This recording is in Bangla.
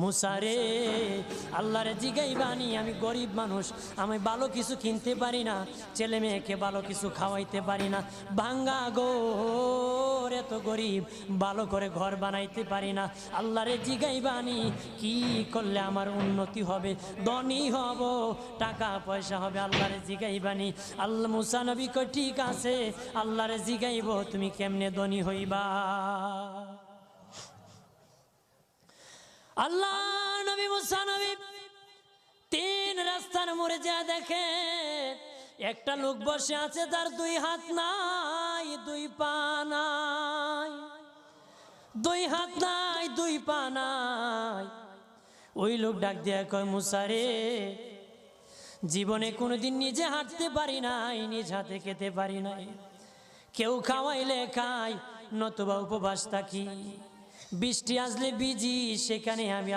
মুসারে আল্লাহরে জিগাইবানি, আমি গরিব মানুষ, আমি ভালো কিছু কিনতে পারি না, ছেলে মেয়েকে ভালো কিছু খাওয়াইতে পারি না, ভাঙ্গা ঘর, এত গরিব, ভালো করে ঘর বানাইতে পারি না। আল্লাহরে জিগাইবানি কি করলে আমার উন্নতি হবে, ধনী হব, টাকা পয়সা হবে। আল্লাহরে জিগাইবানি। আল্লাহ মুসা নবী কই ঠিক আছে, আল্লাহরে জিগাইব তুমি কেমনে ধনী হইবা। আল্লাহ নবী মুসা নবী তিন রাস্তার মোড়ে যা দেখে একটা লোক বসে আছে, তার দুই হাত নাই, দুই পা নাই, দুই হাত নাই, দুই পা নাই। ওই লোক ডাক দিয়া কয়, মুসা রে, জীবনে কোনোদিন নিজে হাঁটতে পারি নাই, নিজ হাতে খেতে পারি নাই, কেউ খাওয়াইলে খাই, নতুবা উপবাস থাকি, বৃষ্টি আসলে ভিজি, সেখানে আমি